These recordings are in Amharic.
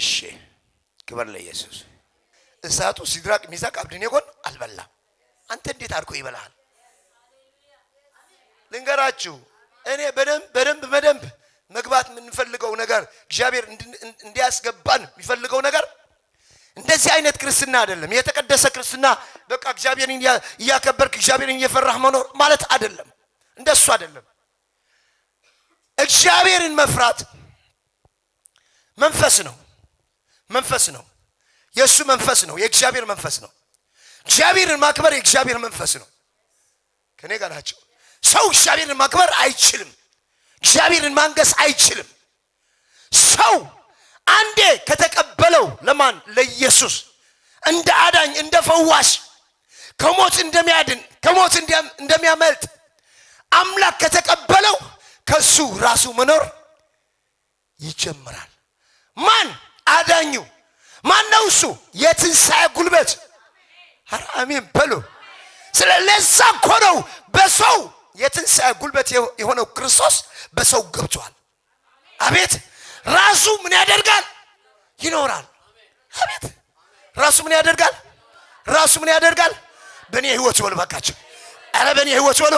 እሺ ክብር ለኢየሱስ። እሳቱ ሲድራቅ ሚሳቅ አብደናጎን አልበላም። አንተ እንዴት አድርጎ ይበላል? ልንገራችሁ እኔ በደንብ መግባት የምንፈልገው ነገር እግዚአብሔር እንዲያስገባን የሚፈልገው ነገር እንደዚህ አይነት ክርስትና አይደለም። የተቀደሰ ክርስትና በቃ እግዚአብሔርን ያከበርክ እግዚአብሔርን እየፈራህ መኖር ማለት አይደለም። እንደሱ አይደለም። እግዚአብሔርን መፍራት መንፈስ ነው። የሱ መንፈስ ነው። የእግዚአብሔር መንፈስ ነው። እግዚአብሔርን ማክበር የእግዚአብሔር መንፈስ ነው። ከኔ ጋር ናቸው። ሰው እግዚአብሔርን ማክበር አይችልም። እግዚአብሔርን ማንገስ አይችልም። ሰው አንዴ ከተቀበለው ለማን ለኢየሱስ እንደ አዳኝ እንደ ፈዋሽ ከሞት እንደሚያድን ከሞት እንደሚያመልጥ አምላክ ከተቀበለው ከሱ ራሱ መኖር ይጀምራል። ማን አዳኙ ማን ነው? እሱ የትንሣኤ ጉልበት። አሜን በሉ። ስለለዛ እኮ ነው በሰው የትንሣኤ ጉልበት የሆነው ክርስቶስ በሰው ገብቷል። አቤት ራሱ ምን ያደርጋል? ይኖራል። አቤት ራሱ ምን ያደርጋል? ራሱ ምን ያደርጋል? በእኔ ህይወት ወል ባካችሁ። አረ በእኔ ህይወት ወል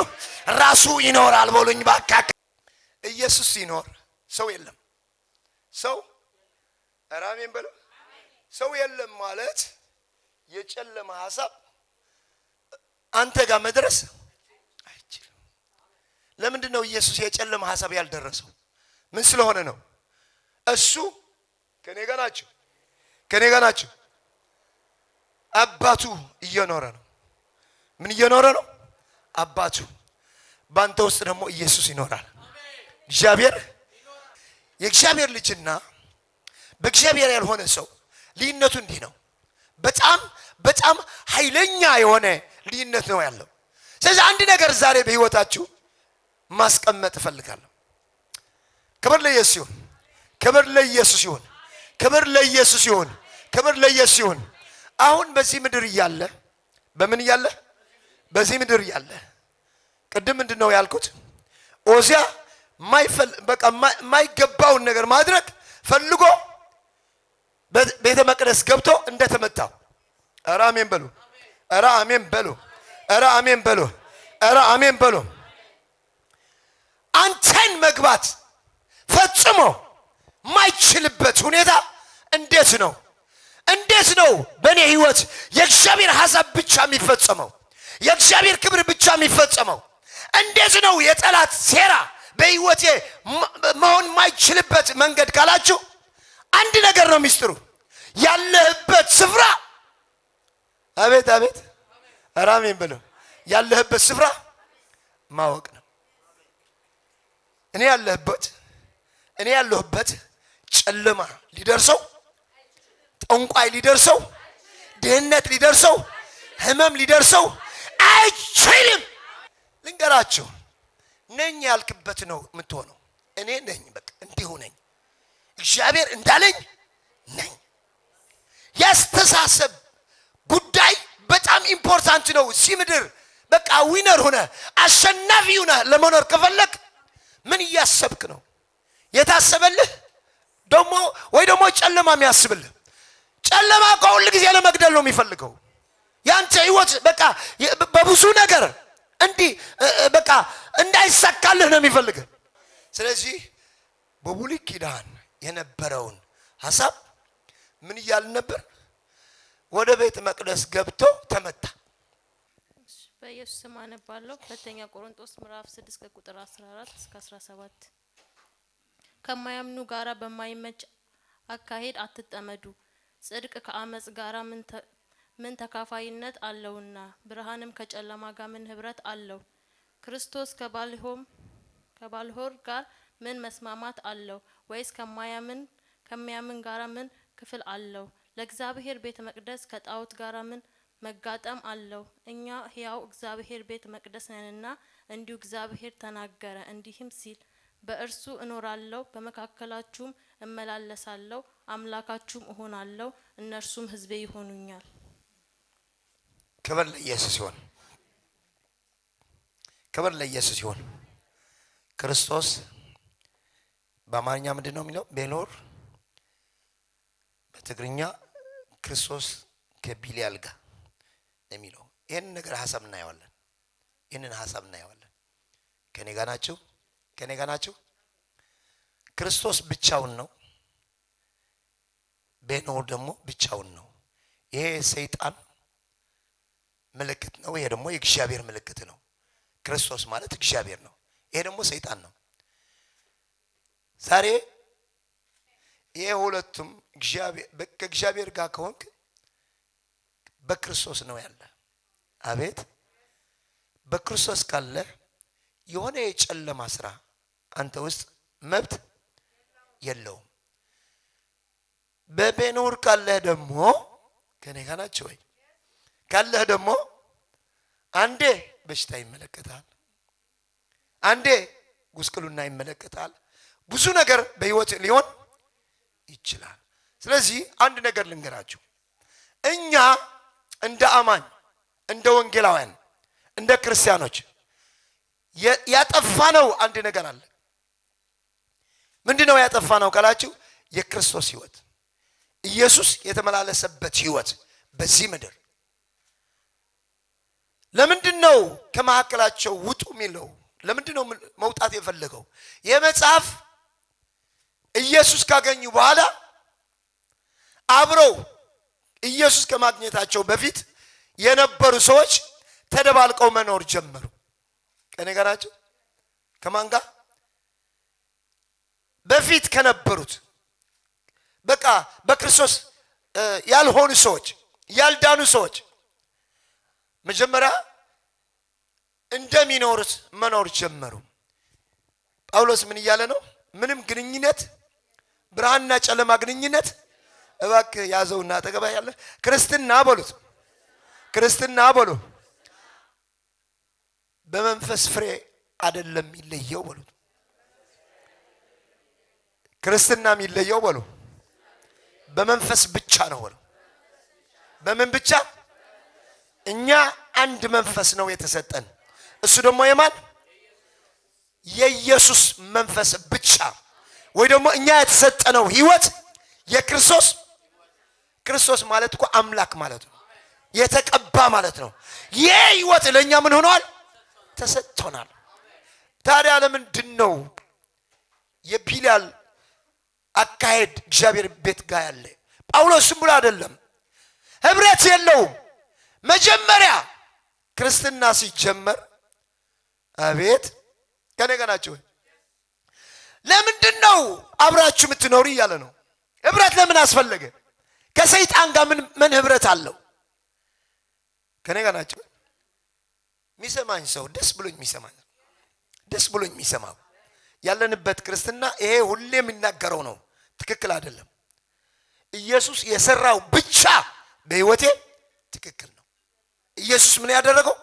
ራሱ ይኖራል በሉኝ ባካችሁ። ኢየሱስ ሲኖር ሰው የለም። ሰው አሜን በሉ። ሰው የለም ማለት የጨለማ ሐሳብ አንተ ጋር መድረስ አይችልም። ለምንድን ነው ኢየሱስ የጨለማ ሐሳብ ያልደረሰው? ምን ስለሆነ ነው? እሱ ከኔ ጋር ናቸው። አባቱ እየኖረ ነው። ምን እየኖረ ነው? አባቱ። ባንተ ውስጥ ደግሞ ኢየሱስ ይኖራል። እግዚአብሔር የእግዚአብሔር ልጅና በእግዚአብሔር ያልሆነ ሰው ልዩነቱ እንዲህ ነው። በጣም ኃይለኛ የሆነ ልዩነት ነው ያለው። ስለዚህ አንድ ነገር ዛሬ በህይወታችሁ ማስቀመጥ እፈልጋለሁ። ክብር ለኢየሱስ ይሁን። ክብር ለኢየሱስ ይሁን። ክብር ለኢየሱስ ይሁን። ክብር ለኢየሱስ ይሁን። አሁን በዚህ ምድር እያለ በምን እያለ በዚህ ምድር እያለ ቅድም ምንድነው ያልኩት? ኦዚያ ማይገባውን ነገር ማድረግ ፈልጎ ቤተ መቅደስ ገብቶ እንደተመታው። ኧረ አሜን በሉ። ኧረ አሜን በሉ። ኧረ አሜን በሉ። ኧረ አሜን በሉ። አንተን መግባት ፈጽሞ ማይችልበት ሁኔታ እንዴት ነው? በእኔ ህይወት የእግዚአብሔር ሐሳብ ብቻ የሚፈጸመው? የእግዚአብሔር ክብር ብቻ የሚፈጸመው? እንዴት ነው የጠላት ሴራ በህይወቴ መሆን ማይችልበት መንገድ ካላችሁ አንድ ነገር ነው ሚስጥሩ። ያለህበት ስፍራ አቤት ኧረ አሜን በሉ። ያለህበት ስፍራ ማወቅ ነው። እኔ ያለሁበት ጨለማ ሊደርሰው፣ ጠንቋይ ሊደርሰው፣ ድህነት ሊደርሰው፣ ህመም ሊደርሰው አይችልም። ልንገራችሁ ነኝ ያልክበት ነው የምትሆነው። እኔ ነኝ በቃ እንዲሁ ነኝ። እግዚአብሔር እንዳለኝ ነኝ። ያስተሳሰብ ጉዳይ በጣም ኢምፖርታንት ነው። ሲምድር በቃ ዊነር ሆነ አሸናፊ ሆነ ለመኖር ከፈለክ ምን እያሰብክ ነው? የታሰበልህ ደግሞ ጨለማ የሚያስብልህ? ጨለማ ከሁሉ ጊዜ ለመግደል ነው የሚፈልገው። ያንተ ህይወት በቃ በብዙ ነገር በቃ እንዳይሳካልህ ነው የሚፈልገው። ስለዚህ በብሉይ ኪዳን የነበረውን ሐሳብ ምን እያልን ነበር? ወደ ቤተ መቅደስ ገብቶ ተመታ። በኢየሱስ ስም አነባለሁ። ሁለተኛ ቆሮንቶስ ምዕራፍ 6 ከቁጥር 14 እስከ 17 ከማያምኑ ጋራ በማይመች አካሄድ አትጠመዱ። ጽድቅ ከአመጽ ጋራ ምን ተካፋይነት አለውና? ብርሃንም ከጨለማ ጋር ምን ህብረት አለው? ክርስቶስ ከባልሆር ጋር ምን መስማማት አለው? ወይስ ከማያምን ጋራ ምን ክፍል አለው? ለእግዚአብሔር ቤተ መቅደስ ከጣዖት ጋራ ምን መጋጠም አለው? እኛ ሕያው እግዚአብሔር ቤተ መቅደስ ነንና እንዲሁ እግዚአብሔር ተናገረ እንዲህም ሲል በእርሱ እኖራለሁ፣ በመካከላችሁም እመላለሳለሁ፣ አምላካችሁም እሆናለሁ፣ እነርሱም ሕዝቤ ይሆኑኛል። ክብር ለኢየሱስ ይሁን። ክብር ለኢየሱስ ይሁን። ክርስቶስ በአማርኛ ምንድነው የሚለው? ቤኖር በትግርኛ ክርስቶስ ከቢሊያል ጋር የሚለው ይሄን ነገር ሐሳብ እናየዋለን። ይሄንን ሐሳብ እናየዋለን። ከኔ ጋር ናችሁ? ከኔ ጋር ናችሁ? ክርስቶስ ብቻውን ነው። ቤኖር ደግሞ ብቻውን ነው። ይሄ ሰይጣን ምልክት ነው። ይሄ ደግሞ የእግዚአብሔር ምልክት ነው። ክርስቶስ ማለት እግዚአብሔር ነው። ይሄ ደግሞ ሰይጣን ነው። ዛሬ ይሄ ሁለቱም ከእግዚአብሔር ጋር ከሆንክ በክርስቶስ ነው ያለ። አቤት በክርስቶስ ካለ የሆነ የጨለማ ስራ አንተ ውስጥ መብት የለውም። በቤኖር ካለ ደግሞ ከኔ ጋር ናችሁ ወይ? ካለ ደግሞ አንዴ በሽታ ይመለከታል፣ አንዴ ጉስቁልና ይመለከታል። ብዙ ነገር በህይወት ሊሆን ይችላል። ስለዚህ አንድ ነገር ልንገራችሁ። እኛ እንደ አማኝ፣ እንደ ወንጌላውያን፣ እንደ ክርስቲያኖች ያጠፋነው አንድ ነገር አለ። ምንድነው ያጠፋነው ካላችሁ የክርስቶስ ህይወት፣ ኢየሱስ የተመላለሰበት ህይወት በዚህ ምድር። ለምንድነው ከመካከላቸው ውጡ የሚለው? ለምንድነው መውጣት የፈለገው? የመጽሐፍ ኢየሱስ ካገኙ በኋላ አብረው ኢየሱስ ከማግኘታቸው በፊት የነበሩ ሰዎች ተደባልቀው መኖር ጀመሩ። ከኔ ጋር ናቸው? ከማን ጋር? በፊት ከነበሩት በቃ በክርስቶስ ያልሆኑ ሰዎች፣ ያልዳኑ ሰዎች መጀመሪያ እንደሚኖሩት መኖር ጀመሩ። ጳውሎስ ምን እያለ ነው? ምንም ግንኙነት ብርሃንና ጨለማ ግንኙነት እባክህ ያዘውና አጠገባ ያለ ክርስትና በሉት፣ ክርስትና በሉ በመንፈስ ፍሬ አይደለም የሚለየው በሉት። ክርስትና የሚለየው በሉ በመንፈስ ብቻ ነው በሉ። በምን ብቻ? እኛ አንድ መንፈስ ነው የተሰጠን። እሱ ደግሞ የማን? የኢየሱስ መንፈስ ብቻ። ወይ ደግሞ እኛ የተሰጠነው ህይወት የክርስቶስ። ክርስቶስ ማለት እኮ አምላክ ማለት ነው፣ የተቀባ ማለት ነው። ይህ ህይወት ለእኛ ምን ሆኗል? ተሰጥቶናል። ታዲያ ለምንድን ነው የቢላል አካሄድ እግዚአብሔር ቤት ጋር ያለ? ጳውሎስም ብሎ አይደለም፣ ህብረት የለውም። መጀመሪያ ክርስትና ሲጀመር አቤት ከነገ ናቸው። ለምንድን ነው አብራችሁ የምትኖሩ እያለ ነው። ህብረት ለምን አስፈለገ? ከሰይጣን ጋር ምን ህብረት አለው? ከነገ ናቸው። የሚሰማኝ ሰው ደስ ብሎኝ የሚሰማኝ፣ ደስ ብሎኝ የሚሰማው ያለንበት ክርስትና ይሄ ሁሌ የሚናገረው ነው። ትክክል አይደለም። ኢየሱስ የሰራው ብቻ በህይወቴ ትክክል ነው። ኢየሱስ ምን ያደረገው?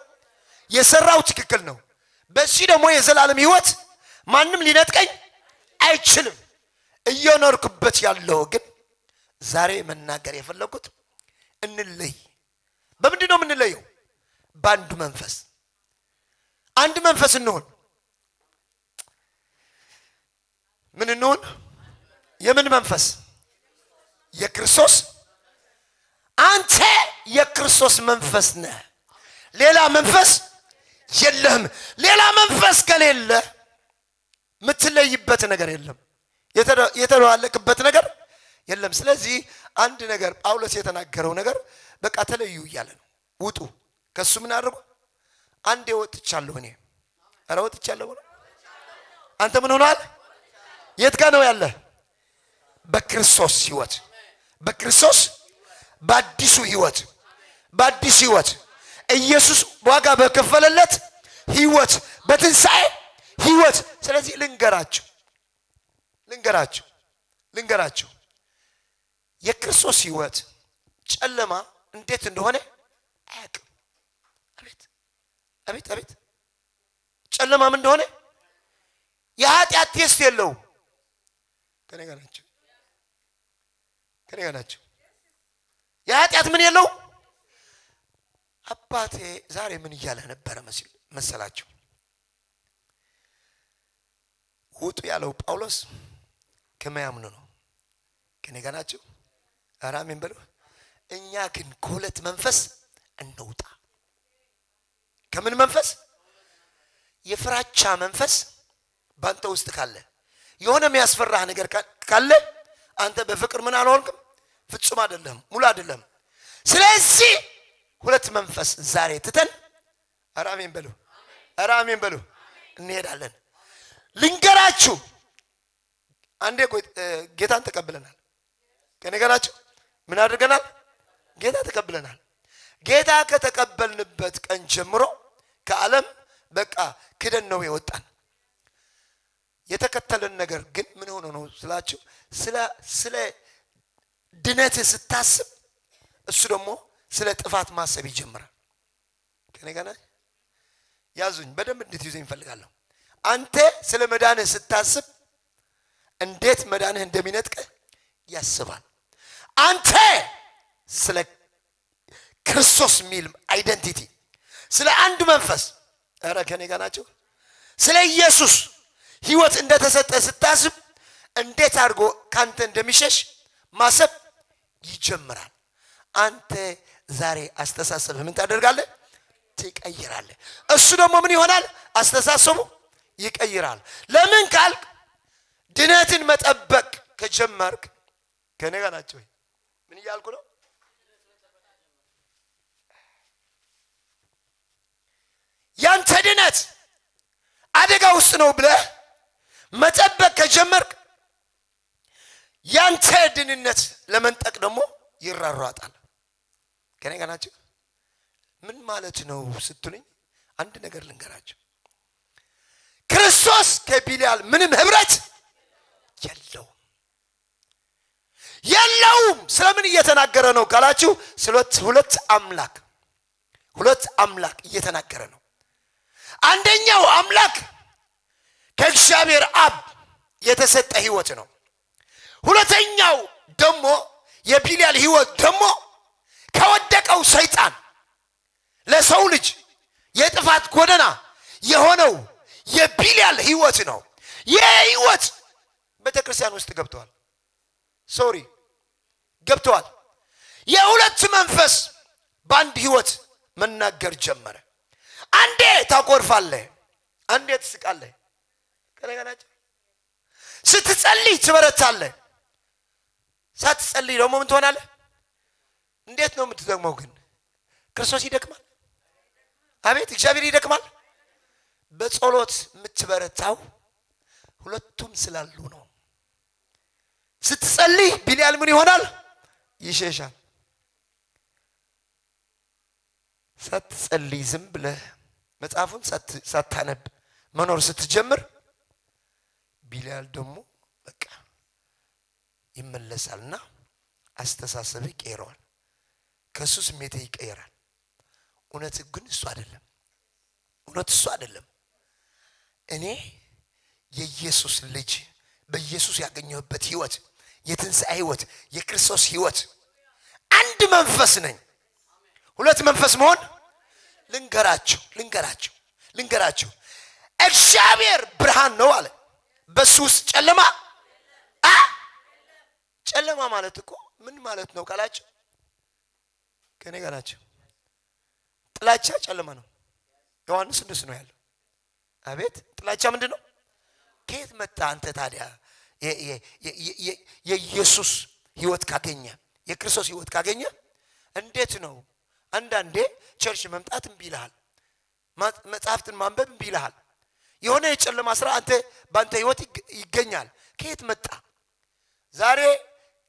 የሰራው ትክክል ነው። በዚህ ደግሞ የዘላለም ህይወት ማንም ሊነጥቀኝ አይችልም። እየኖርኩበት ያለው ግን ዛሬ መናገር የፈለኩት እንለይ። በምንድን ነው የምንለየው? በአንድ መንፈስ። አንድ መንፈስ እንሆን። ምን እንሆን? የምን መንፈስ? የክርስቶስ። አንተ የክርስቶስ መንፈስ ነህ። ሌላ መንፈስ የለህም። ሌላ መንፈስ ከሌለ የምትለይበት ነገር የለም፣ የተደባለቅበት ነገር የለም። ስለዚህ አንድ ነገር ጳውሎስ የተናገረው ነገር በቃ ተለዩ እያለ ነው። ውጡ ከሱ። ምን አድርጉ? አንዴ ወጥቻለሁ እኔ። ኧረ ወጥቻለሁ። አንተ ምን ሆናል? የት ጋር ነው ያለ? በክርስቶስ ህይወት፣ በክርስቶስ በአዲሱ ህይወት፣ በአዲሱ ህይወት ኢየሱስ ዋጋ በከፈለለት ህይወት፣ በትንሣኤ ህይወት። ስለዚህ ልንገራችሁ የክርስቶስ ህይወት ጨለማ እንዴት እንደሆነ አያውቅም። አቤት ጨለማ ምን እንደሆነ የኃጢአት ቴስት የለውም። ከኔ ጋር ናቸው። የኃጢአት ምን የለው። አባቴ ዛሬ ምን እያለ ነበረ መሰላችሁ? ውጡ ያለው ጳውሎስ ከማያምኑ ነው። ከኔ ጋር ናቸው። ኧረ አሜን በሉ። እኛ ግን ከሁለት መንፈስ እንውጣ። ከምን መንፈስ? የፍራቻ መንፈስ ባንተ ውስጥ ካለ የሆነ የሚያስፈራህ ነገር ካለ አንተ በፍቅር ምን አልሆንክም፣ ፍጹም አይደለም፣ ሙሉ አይደለም። ስለዚህ ሁለት መንፈስ ዛሬ ትተን ኧረ አሜን በሉ፣ ኧረ አሜን በሉ እንሄዳለን። ልንገራችሁ አንዴ ጌታን ተቀብለናል። ከነገራችሁ ምን አድርገናል? ጌታ ተቀብለናል። ጌታ ከተቀበልንበት ቀን ጀምሮ ከዓለም በቃ ክደን ነው የወጣን። የተከተለን ነገር ግን ምን ሆኖ ነው ስላችሁ፣ ስለ ድነት ስታስብ እሱ ደግሞ ስለ ጥፋት ማሰብ ይጀምራል። ከነገና ያዙኝ በደንብ እንድትይዙኝ እፈልጋለሁ። አንተ ስለ መዳንህ ስታስብ እንዴት መዳንህ እንደሚነጥቅ ያስባል። አንተ ስለ ክርስቶስ ሚል አይደንቲቲ፣ ስለ አንድ መንፈስ ኧረ ከኔ ጋር ናቸው፣ ስለ ኢየሱስ ህይወት እንደተሰጠ ስታስብ እንዴት አድርጎ ካንተ እንደሚሸሽ ማሰብ ይጀምራል። አንተ ዛሬ አስተሳሰብህ ምን ታደርጋለህ? ትቀይራለህ። እሱ ደግሞ ምን ይሆናል? አስተሳሰቡ ይቀይራል። ለምን ካልክ ድነትን መጠበቅ ከጀመርክ ከኔ ጋር ናቸው። ምን እያልኩ ነው? ያንተ ድነት አደጋ ውስጥ ነው ብለህ መጠበቅ ከጀመርክ ያንተ ድንነት ለመንጠቅ ደግሞ ይራራጣል። ከኔ ጋር ናቸው። ምን ማለት ነው ስትሉኝ አንድ ነገር ልንገራችሁ። ክርስቶስ ከቢልያል ምንም ህብረት የለውም። ስለምን እየተናገረ ነው ካላችሁ ሁለት አምላክ እየተናገረ ነው። አንደኛው አምላክ ከእግዚአብሔር አብ የተሰጠ ህይወት ነው። ሁለተኛው ደግሞ የቢልያል ህይወት ደግሞ ከወደቀው ሰይጣን ለሰው ልጅ የጥፋት ጎዳና የሆነው የቢልያል ህይወት ነው። ይህ ህይወት ቤተክርስቲያን ውስጥ ገብተዋል። የሁለት መንፈስ በአንድ ህይወት መናገር ጀመረ። አንዴ ታቆርፋለህ፣ አንዴ ትስቃለህ። ከነገራችሁ ስትጸልይ ትበረታለህ፣ ሳትጸልይ ደግሞ ምን ትሆናለህ? እንዴት ነው የምትደግመው? ግን ክርስቶስ ይደክማል። አቤት እግዚአብሔር ይደክማል። በጸሎት የምትበረታው ሁለቱም ስላሉ ነው። ስትጸልይ ቢልያል ምን ይሆናል? ይሸሻል። ሳትጸልይ ዝም ብለህ መጽሐፉን ሳታነብ መኖር ስትጀምር ቢልያል ደግሞ በቃ ይመለሳልና አስተሳሰብ ይቀየራል። ከሱ ስሜት ይቀየራል። እውነት ግን እሱ አይደለም። እኔ የኢየሱስ ልጅ በኢየሱስ ያገኘሁበት ህይወት፣ የትንሣኤ ህይወት፣ የክርስቶስ ህይወት አንድ መንፈስ ነኝ። ሁለት መንፈስ መሆን ልንገራቸው። እግዚአብሔር ብርሃን ነው አለ። በሱ ውስጥ ጨለማ ማለት እኮ ምን ማለት ነው ካላችሁ ከኔ ጋር ናቸው። ጥላቻ ጨለማ ነው። ዮሐንስ እንደሱ ነው ያለው። አቤት ጥላቻ ምንድን ነው? ከየት መጣ አንተ ታዲያ? የኢየሱስ ህይወት ካገኘ፣ የክርስቶስ ህይወት ካገኘ እንዴት ነው? አንዳንዴ ቸርች መምጣት እምቢ ይልሃል፣ መጽሐፍትን ማንበብ እምቢ ይልሃል። የሆነ የጨለማ ስራ በአንተ ህይወት ይገኛል። ከየት መጣ? ዛሬ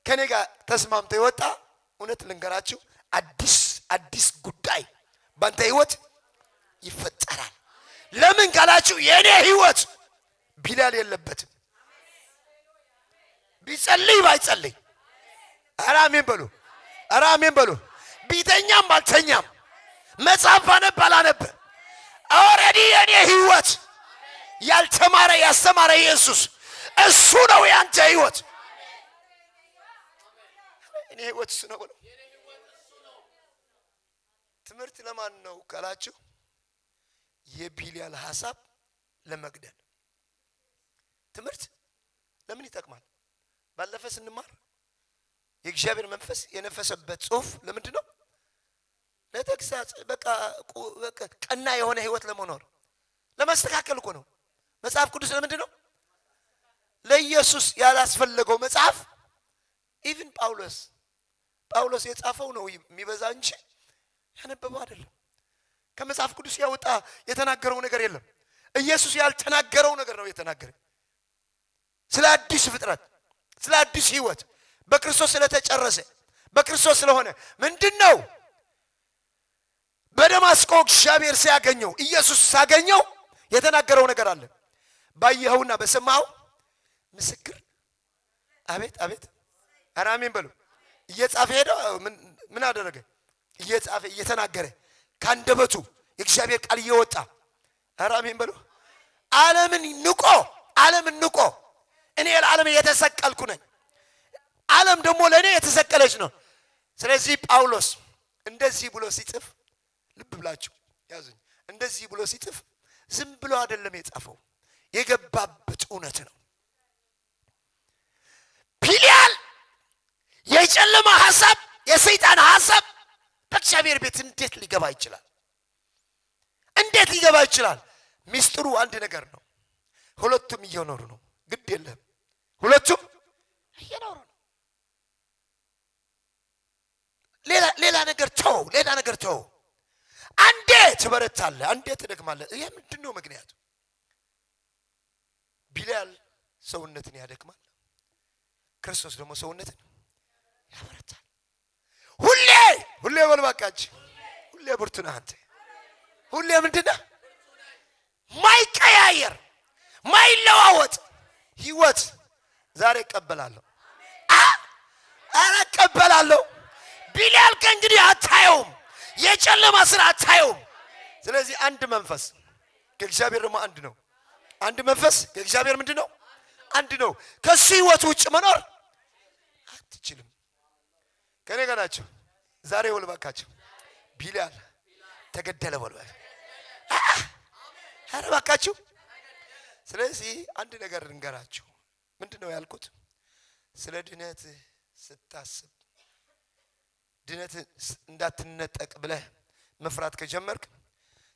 ከኔ ጋር ተስማምቶ የወጣ እውነት ልንገራችሁ አዲስ ጉዳይ በአንተ ህይወት ይፈጠራል። ለምን ካላችሁ የኔ ህይወት ቢልያል የለበትም። ቢጸልይ ባይጸልይ ኧረ አሜን በሉ። ቢተኛም ባልተኛም መጽሐፍ አነብ አላነብ ኦልሬዲ የኔ ህይወት ያልተማረ ያስተማረ ኢየሱስ እሱ ነው ያንተ ህይወት። እኔ ህይወት እሱ ነው። ትምህርት ለማን ነው ካላችሁ የቢልያል ሐሳብ ለመግደል። ትምህርት ለምን ይጠቅማል? ባለፈ ስንማር የእግዚአብሔር መንፈስ የነፈሰበት ጽሑፍ ለምንድን ነው? ለተግሳጽ በቃ ቀና የሆነ ህይወት ለመኖር ለማስተካከል እኮ ነው። መጽሐፍ ቅዱስ ለምንድን ነው ለኢየሱስ ያላስፈለገው መጽሐፍ? ኢቭን ጳውሎስ የጻፈው ነው የሚበዛ እንጂ ያነበበው አይደለም። ከመጽሐፍ ቅዱስ ያወጣ የተናገረው ነገር የለም። ኢየሱስ ያልተናገረው ነገር ነው የተናገረ። ስለ አዲስ ፍጥረት፣ ስለ አዲስ ህይወት በክርስቶስ ስለተጨረሰ በክርስቶስ ስለሆነ ምንድነው? በደማስቆ እግዚአብሔር ሲያገኘው ኢየሱስ ሳገኘው የተናገረው ነገር አለ። ባየኸውና በሰማኸው ምስክር። አቤት አቤት! ኧረ አሜን በሉ። እየጻፈ ሄደው ምን አደረገ? እየጻፈ እየተናገረ ካንደበቱ የእግዚአብሔር ቃል እየወጣ ኧረ አሜን በሉ። ዓለምን ንቆ እኔ ለዓለም የተሰቀልኩ ነኝ፣ ዓለም ደግሞ ለእኔ የተሰቀለች ነው። ስለዚህ ጳውሎስ እንደዚህ ብሎ ሲጽፍ ልብ ብላችሁ ያዙኝ። እንደዚህ ብሎ ሲጽፍ ዝም ብሎ አይደለም የጻፈው፣ የገባበት እውነት ነው። ቢሊያል የጨለማ ሐሳብ፣ የሰይጣን ሐሳብ በእግዚአብሔር ቤት እንዴት ሊገባ ይችላል? እንዴት ሊገባ ይችላል? ሚስጥሩ አንድ ነገር ነው። ሁለቱም እየኖሩ ነው። ግድ የለም፣ ሁለቱም እየኖሩ ነው። ሌላ ነገር ተው። አንዴ ትበረታለህ፣ አንዴ ትደክማለህ። ይሄ ምንድነው ምክንያቱ? ቢሊያል ሰውነትን ያደክማል፣ ክርስቶስ ደግሞ ሰውነትን ያበረታል። ሁሌ በልባካችሁ ሁሌ ብርቱ ነህ አንተ። ሁሌ ምንድነው? ማይቀያየር ማይለዋወጥ ህይወት ዛሬ እቀበላለሁ። እቀበላለሁ። ቢሊያል ከእንግዲህ አታየውም፣ የጨለማ ስራ አታየውም። ስለዚህ አንድ መንፈስ ከእግዚአብሔር ደግሞ አንድ ነው። አንድ መንፈስ ከእግዚአብሔር ምንድን ነው? አንድ ነው። ከሱ ህይወት ውጭ መኖር አትችልም። ከኔ ጋር ናቸው። ዛሬ ወልባካቸው ቢሊያል ተገደለ ወልባል። ኧረ እባካችሁ። ስለዚህ አንድ ነገር እንገራችሁ። ምንድነው ያልኩት? ስለ ድነት ስታስብ ድነት እንዳትነጠቅ ብለህ መፍራት ከጀመርክ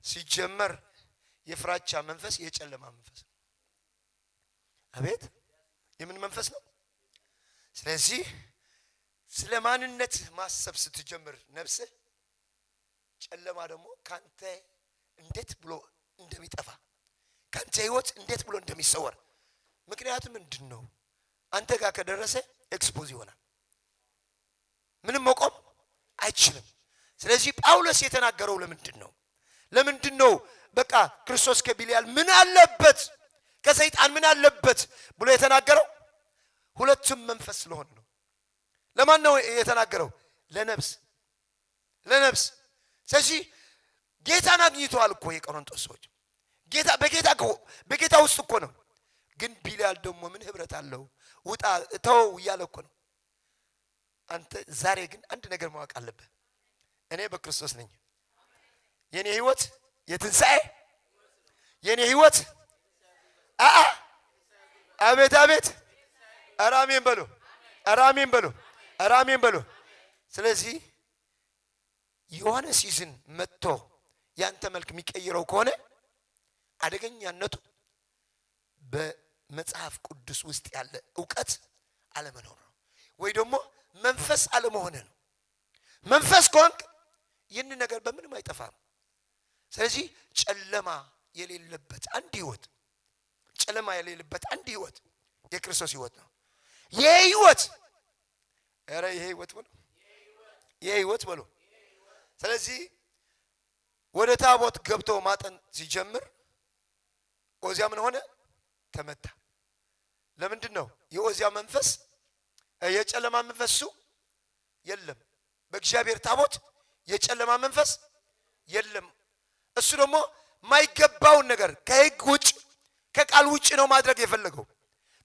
ሲጀመር የፍራቻ መንፈስ የጨለማ መንፈስ። አቤት! የምን መንፈስ ነው? ስለዚህ ስለ ማንነት ማሰብ ስትጀምር ነፍስህ፣ ጨለማ ደግሞ ካንተ እንዴት ብሎ እንደሚጠፋ ካንተ ህይወት እንዴት ብሎ እንደሚሰወር። ምክንያቱም ምንድነው? አንተ ጋር ከደረሰ ኤክስፖዝ ይሆናል። ምንም መቆም አይችልም። ስለዚህ ጳውሎስ የተናገረው ለምንድን ነው በቃ ክርስቶስ ከቢሊያል ምን አለበት ከሰይጣን ምን አለበት ብሎ የተናገረው? ሁለቱም መንፈስ ስለሆነ ነው። ለማን ነው የተናገረው? ለነፍስ። ስለዚህ ጌታን አግኝተዋል እኮ የቆሮንቶስ ሰዎች። በጌታ ውስጥ እኮ ነው። ግን ቢሊያል ደግሞ ምን ህብረት አለው? ውጣ ተው እያለ እኮ ነው። አንተ ዛሬ ግን አንድ ነገር ማወቅ አለብህ። እኔ በክርስቶስ ነኝ። የኔ ህይወት የትንሣኤ የኔ ህይወት አቤት! ኧረ አሜን በሉ። ስለዚህ የሆነ ሲዝን መጥቶ ያንተ መልክ የሚቀይረው ከሆነ አደገኛነቱ በመጽሐፍ ቅዱስ ውስጥ ያለ ዕውቀት አለመኖር ነው፣ ወይ ደግሞ መንፈስ አለመሆን ነው። መንፈስ ከሆንክ ይህን ነገር በምንም አይጠፋም። ስለዚህ ጨለማ የሌለበት አንድ ህይወት የክርስቶስ ህይወት ነው። ይሄ ህይወት በሉ። ስለዚህ ወደ ታቦት ገብቶ ማጠን ሲጀምር ኦዚያ ምን ሆነ? ተመታ። ለምንድን ነው? የኦዚያ መንፈስ የጨለማ መንፈስ የለም። በእግዚአብሔር ታቦት የጨለማ መንፈስ የለም። እሱ ደግሞ ማይገባውን ነገር ከህግ ውጭ ከቃል ውጭ ነው ማድረግ የፈለገው።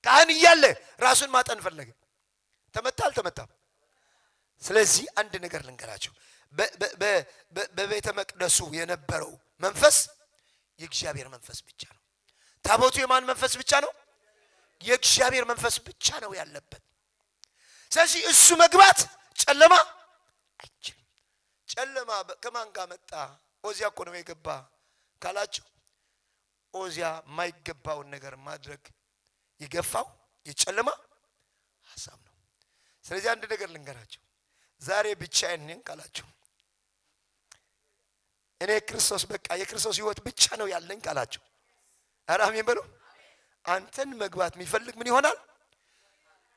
ካህን እያለ ራሱን ማጠን ፈለገ። ተመታ አልተመታም? ስለዚህ አንድ ነገር ልንገራቸው። በቤተ መቅደሱ የነበረው መንፈስ የእግዚአብሔር መንፈስ ብቻ ነው። ታቦቱ የማን መንፈስ ብቻ ነው? የእግዚአብሔር መንፈስ ብቻ ነው ያለበት። ስለዚህ እሱ መግባት ጨለማ አይችልም። ጨለማ ከማን ጋር መጣ? ኦዚያ እኮ ነው የገባ ካላችሁ ኦዚያ የማይገባውን ነገር ማድረግ የገፋው የጨለማ ሐሳብ ነው። ስለዚህ አንድ ነገር ልንገራችሁ። ዛሬ ብቻዬን ነኝ ካላችሁ እኔ ክርስቶስ በቃ የክርስቶስ ሕይወት ብቻ ነው ያለኝ ካላችሁ አራሜን በሉ። አንተን መግባት የሚፈልግ ምን ይሆናል?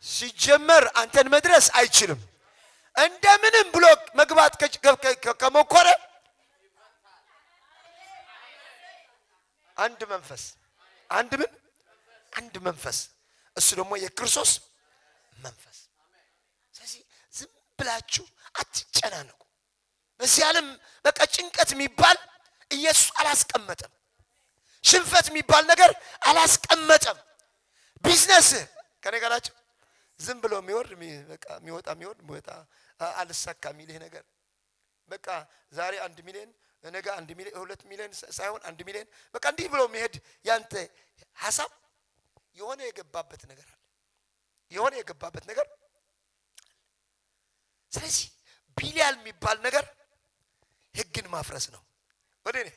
ሲጀመር አንተን መድረስ አይችልም። እንደምንም ብሎ መግባት ከሞከረ አንድ መንፈስ አንድ መንፈስ እሱ ደግሞ የክርስቶስ መንፈስ። ስለዚህ ዝም ብላችሁ አትጨናነቁ። በዚህ ዓለም በቃ ጭንቀት የሚባል ኢየሱስ አላስቀመጠም። ሽንፈት የሚባል ነገር አላስቀመጠም። ቢዝነስ ከኔ ጋራችሁ ዝም ብሎ የሚወርድ በቃ የሚወጣ አልሳካ የሚልህ ነገር በቃ ዛሬ 1 ሚሊዮን ነገ 1 ሚሊዮን 2 ሚሊዮን ሳይሆን 1 ሚሊዮን በቃ እንዲህ ብሎ የሚሄድ ያንተ ሐሳብ የሆነ የገባበት ነገር አለ። የሆነ የገባበት ነገር። ስለዚህ ቢሊያል የሚባል ነገር ህግን ማፍረስ ነው። ወደኔ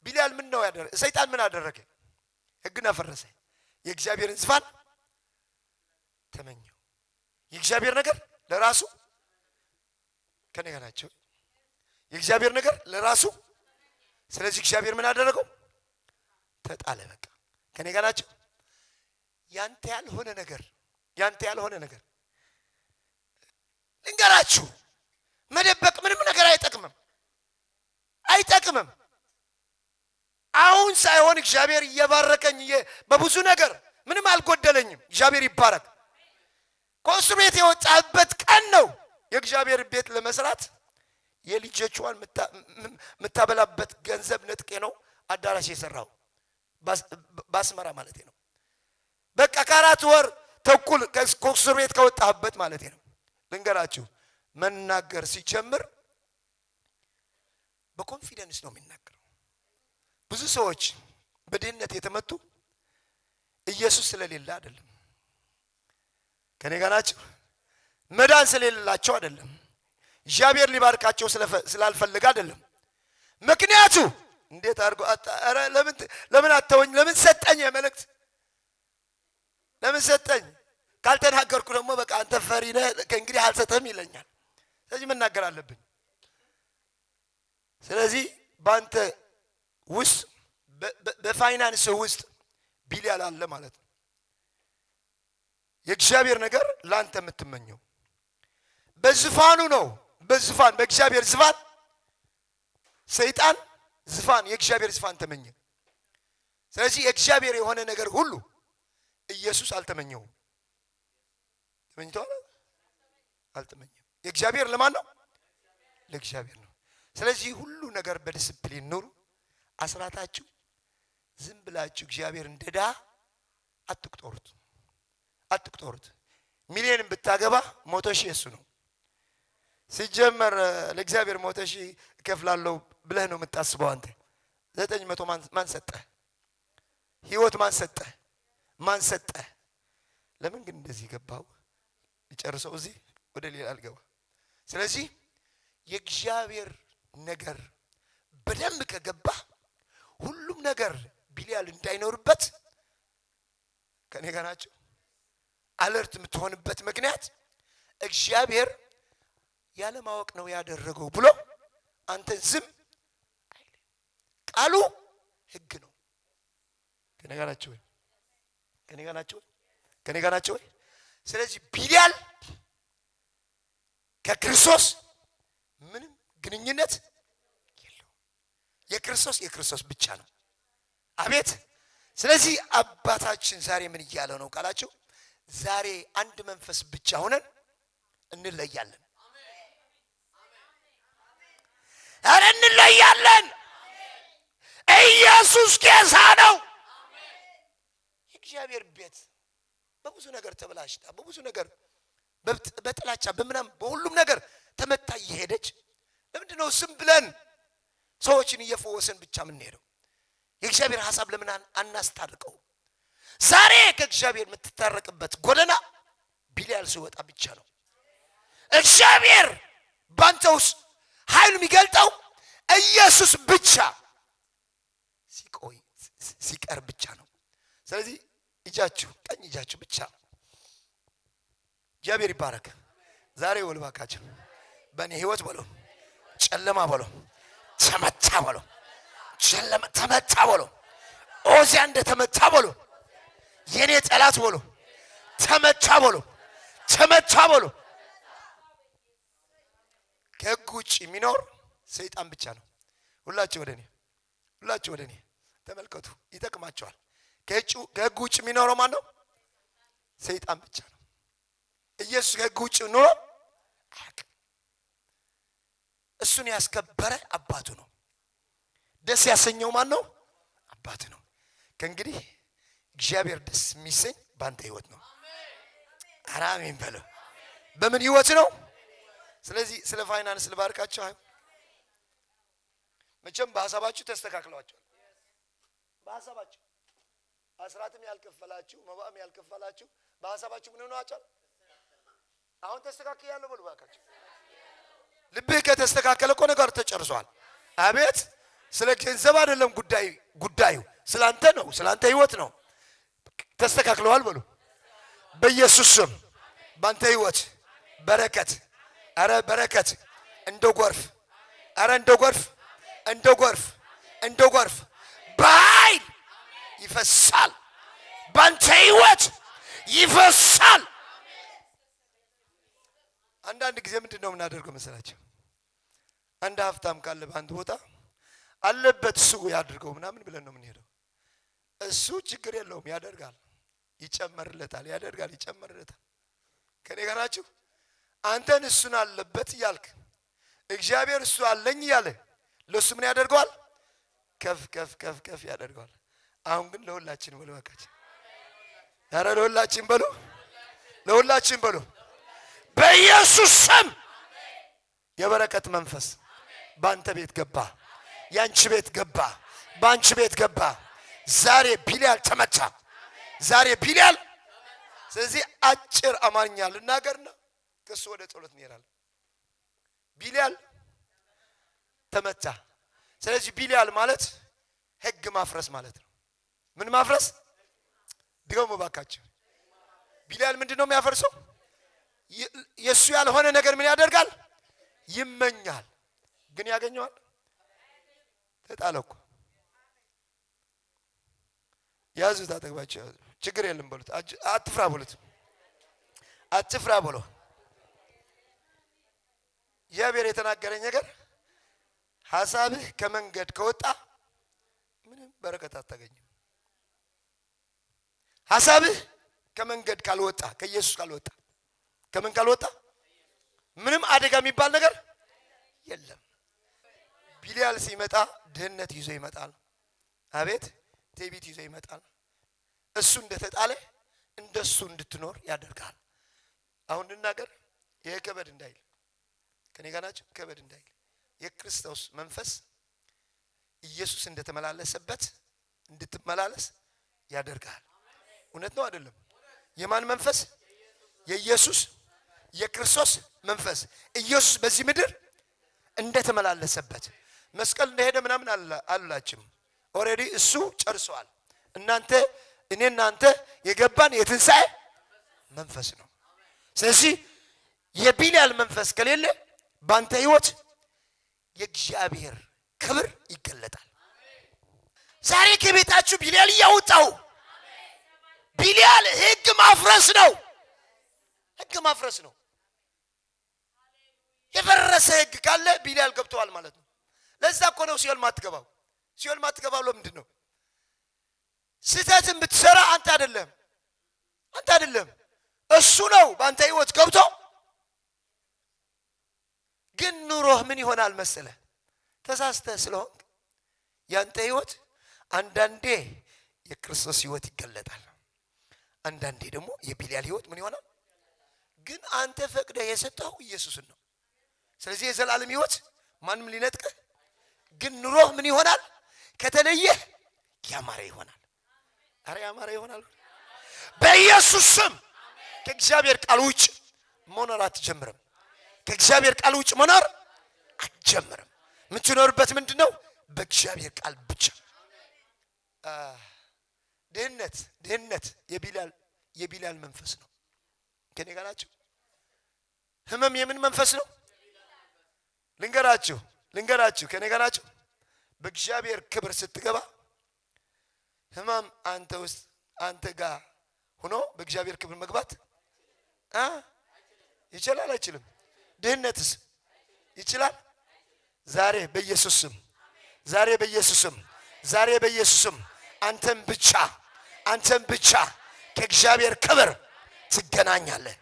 ቢሊያል ምን ነው ያደረገ? ሰይጣን ምን አደረገ? ህግን አፈረሰ። የእግዚአብሔርን ዙፋን ተመኘው። የእግዚአብሔር ነገር ለራሱ ከነገራቸው የእግዚአብሔር ነገር ለራሱ። ስለዚህ እግዚአብሔር ምን አደረገው? ተጣለ። በቃ ከነገራቸው ያንተ ያልሆነ ነገር ልንገራችሁ፣ መደበቅ ምንም ነገር አይጠቅምም። አሁን ሳይሆን እግዚአብሔር እየባረከኝ በብዙ ነገር ምንም አልጎደለኝም። እግዚአብሔር ይባረክ። ከእሱ ቤት የወጣበት ቀን ነው የእግዚአብሔር ቤት ለመስራት የልጆቿን የምታበላበት ገንዘብ ነጥቄ ነው አዳራሽ የሰራው ባስመራ ማለት ነው። በቃ ከ4 ወር ተኩል ከእሱ ቤት ከወጣበት ማለት ነው። ልንገራችሁ፣ መናገር ሲጀምር በኮንፊደንስ ነው የሚናገረው። ብዙ ሰዎች በድህነት የተመቱ ኢየሱስ ስለሌለ አይደለም። ከኔ ጋር ናችሁ? መዳን ስለሌላቸው አይደለም። እግዚአብሔር ሊባርካቸው ስላልፈለገ አይደለም። ምክንያቱ እንዴት አድርጎ አረ ለምን አተወኝ? ለምን ሰጠኝ? የመልእክት ለምን ሰጠኝ? ካልተናገርኩ ደግሞ በቃ አንተ ፈሪ ነህ ከእንግዲህ አልሰጠም ይለኛል። ስለዚህ መናገር አለብኝ። ስለዚህ ባንተ ውስጥ በፋይናንስ ውስጥ ቢሊያል አለ ማለት ነው። የእግዚአብሔር ነገር ላንተ የምትመኘው በዙፋኑ ነው። በእግዚአብሔር ዙፋን ሰይጣን ዙፋን የእግዚአብሔር ዙፋን ተመኘ። ስለዚህ የእግዚአብሔር የሆነ ነገር ሁሉ ኢየሱስ አልተመኘውም። ተመኝቷል? አልተመኘም። የእግዚአብሔር ለማን ነው? ለእግዚአብሔር ነው። ስለዚህ ሁሉ ነገር በዲሲፕሊን ኑሩ። አስራታችሁ ዝም ብላችሁ እግዚአብሔር እንደዳ አትቁጠሩት። ሚሊዮን ብታገባ 100,000 እሱ ነው። ሲጀመር ለእግዚአብሔር 100,000 እከፍላለሁ ብለህ ነው የምታስበው አንተ። 900 ማን ሰጠህ? ህይወት ማን ሰጠህ? ለምን ግን እንደዚህ ገባው? ይጨርሰው እዚህ ወደ ሌላ አልገባ። ስለዚህ የእግዚአብሔር ነገር በደንብ ከገባ ሁሉም ነገር ቢሊያል እንዳይኖርበት ከኔ ጋር ናቸው። አለርት የምትሆንበት ምክንያት እግዚአብሔር ያለ ማወቅ ነው ያደረገው ብሎ አንተ ዝም አይልም። ቃሉ ህግ ነው። ከኔ ጋር ናቸው ወይ? ስለዚህ ቢሊያል ከክርስቶስ ምንም ግንኙነት የለው። የክርስቶስ ብቻ ነው። አቤት። ስለዚህ አባታችን ዛሬ ምን እያለ ነው ካላችሁ፣ ዛሬ አንድ መንፈስ ብቻ ሆነን እንለያለን። አረ እንለያለን። ኢየሱስ ጌታ ነው። የእግዚአብሔር ቤት በብዙ ነገር ተበላሽታ፣ በብዙ ነገር በጥላቻ በምናም በሁሉም ነገር ተመታ እየሄደች ለምንድን ነው ስም ብለን ሰዎችን እየፈወሰን ብቻ ምን ሄደው? የእግዚአብሔር ሐሳብ ለምን አናስታርቀው? ዛሬ ከእግዚአብሔር የምትታረቅበት ጎዳና ቢሊያል ሲወጣ ብቻ ነው። እግዚአብሔር ባንተ ውስጥ ኃይሉ የሚገልጠው ኢየሱስ ብቻ ሲቆይ ሲቀር ብቻ ነው። ስለዚህ እጃችሁ ቀኝ እጃችሁ ብቻ እግዚአብሔር ይባረክ። ዛሬ ወልባካችሁ በእኔ ህይወት በሎ ጨለማ በሎ ተመታ በሎ ጨለማ ተመታ በሎ ኦዚያ እንደተመታ በሎ የኔ ጠላት በሎ ተመታ በሎ ተመታ በሎ። ከህግ ውጭ የሚኖር ሰይጣን ብቻ ነው። ሁላችሁ ወደ እኔ ተመልከቱ፣ ይጠቅማቸዋል። ከህግ ውጭ የሚኖረው ማን ነው? ሰይጣን ብቻ ነው። ኢየሱስ ከህግ ውጭ ኑሮ አያውቅም። እሱን ያስከበረ አባቱ ነው። ደስ ያሰኘው ማን ነው? አባቱ ነው። ከእንግዲህ እግዚአብሔር ደስ የሚሰኝ ባንተ ህይወት ነው። አራሜን በለው። በምን ህይወት ነው? ስለዚህ ስለ ፋይናንስ ልባርካችሁ። መቼም በሐሳባችሁ ተስተካክለዋችኋል። በሐሳባችሁ አስራትም ያልከፈላችሁ መባም ያልከፈላችሁ በሐሳባችሁ ምን ሆናችኋል? አሁን ተስተካክያለሁ በሉ ባካችሁ። ልብህ ከተስተካከለ እኮ ነገር ተጨርሷል። አቤት! ስለ ገንዘብ አይደለም ጉዳዩ ስላንተ ነው። ስላንተ ህይወት ነው። ተስተካክለዋል በሉ በኢየሱስ ስም። ባንተ ህይወት በረከት፣ አረ በረከት እንደ ጎርፍ፣ አረ እንደ ጎርፍ፣ እንደ ጎርፍ፣ እንደ ጎርፍ በኃይል ይፈሳል። ባንተ ህይወት ይፈሳል። አንዳንድ ጊዜ ምንድን ነው የምናደርገው መሰላችሁ? አንድ ሀብታም ካለ በአንድ ቦታ አለበት እሱ ያድርገው ምናምን ብለን ነው የምንሄደው። እሱ ችግር የለውም ያደርጋል፣ ይጨመርለታል፣ ያደርጋል፣ ይጨመርለታል። ከኔ ጋር ናችሁ? አንተን እሱን አለበት እያልክ እግዚአብሔር እሱ አለኝ እያለ ለእሱ ምን ያደርገዋል? ከፍ ከፍ ከፍ ከፍ ያደርገዋል። አሁን ግን ለሁላችን በሉ ባካችሁ፣ ኧረ ለሁላችን በሉ፣ ለሁላችን በሉ በኢየሱስ ስም የበረከት መንፈስ ባንተ ቤት ገባ፣ ያንቺ ቤት ገባ፣ ባንቺ ቤት ገባ። ዛሬ ቢሊያል ተመታ። ዛሬ ቢሊያል። ስለዚህ አጭር አማርኛ ልናገርና ከሱ ወደ ጸሎት እንሄዳለን። ቢሊያል ተመታ። ስለዚህ ቢሊያል ማለት ህግ ማፍረስ ማለት ነው። ምን ማፍረስ? ድገሙ ባካችሁ። ቢሊያል ምንድነው የሚያፈርሰው? የሱ ያልሆነ ነገር ምን ያደርጋል? ይመኛል። ግን ያገኘዋል? ተጣለኩ። ያዙት፣ አጠግባችሁ ያዙ። ችግር የለም በሉት። አትፍራ በሉት። አትፍራ በሉ። እግዚአብሔር የተናገረኝ ነገር ሐሳብህ ከመንገድ ከወጣ ምንም በረከት አታገኝም። ሐሳብህ ከመንገድ ካልወጣ፣ ከኢየሱስ ካልወጣ፣ ከምን ካልወጣ ምንም አደጋ የሚባል ነገር የለም። ቢሊያል ሲመጣ ድህነት ይዞ ይመጣል። አቤት! ትዕቢት ይዞ ይመጣል። እሱ እንደተጣለ እንደሱ እንድትኖር ያደርጋል። አሁን ልናገር፣ ይሄ ከበድ እንዳይል፣ ከኔ ጋር ናችሁ? ከበድ እንዳይል የክርስቶስ መንፈስ ኢየሱስ እንደተመላለሰበት እንድትመላለስ ያደርጋል። እውነት ነው አይደለም? የማን መንፈስ? የኢየሱስ የክርስቶስ መንፈስ። ኢየሱስ በዚህ ምድር እንደተመላለሰበት መስቀል እንደሄደ ምናምን አላችም። ኦሬዲ እሱ ጨርሷል። እናንተ የገባን የትንሣኤ መንፈስ ነው። ስለዚህ የቢሊያል መንፈስ ከሌለ ባንተ ህይወት የእግዚአብሔር ክብር ይገለጣል። ዛሬ ከቤታችሁ ቢሊያል እያወጣው። ቢሊያል ህግ ማፍረስ ነው። ህግ ማፍረስ ነው። የፈረሰ ህግ ካለ ቢሊያል ገብተዋል ማለት ነው። ለዛ እኮ ነው ሲኦል ማትገባው። ሲኦል ማትገባው ለምንድን ነው? ስህተትን ብትሰራ አንተ አይደለም እሱ ነው ባንተ ህይወት ገብቶ። ግን ኑሮህ ምን ይሆናል መሰለ? ተሳስተህ ስለሆንክ ያንተ ህይወት አንዳንዴ የክርስቶስ ህይወት ይገለጣል፣ አንዳንዴ ደግሞ የቢሊያል ህይወት ምን ይሆናል? ግን አንተ ፈቅደህ የሰጠው ኢየሱስን ነው። ስለዚህ የዘላለም ህይወት ማንም ሊነጥቀህ። ግን ኑሮህ ምን ይሆናል? ከተለየህ ያማረ ይሆናል። አረ ያማረ ይሆናል በኢየሱስ ስም። ከእግዚአብሔር ቃል ውጭ መኖር አትጀምርም። ከእግዚአብሔር ቃል ውጭ መኖር አትጀምርም። የምትኖርበት ምንድነው? በእግዚአብሔር ቃል ብቻ። ድህነት የቢላል መንፈስ ነው። ከኔ ጋር ናችሁ? ህመም የምን መንፈስ ነው? ልንገራችሁ ከኔ ጋር ናችሁ? በእግዚአብሔር ክብር ስትገባ ህመም አንተ ውስጥ አንተ ጋር ሆኖ በእግዚአብሔር ክብር መግባት ይችላል አይችልም? ድህነትስ ይችላል? ዛሬ በኢየሱስም አንተም ብቻ ከእግዚአብሔር ክብር ትገናኛለህ።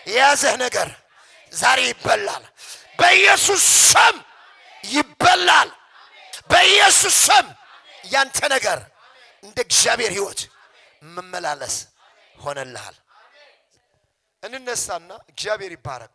የያዘህ ነገር ዛሬ ይበላል። በኢየሱስ ስም ይበላል። በኢየሱስ ስም ያንተ ነገር እንደ እግዚአብሔር ሕይወት መመላለስ ሆነልሃል። እንነሳና እግዚአብሔር ይባረክ።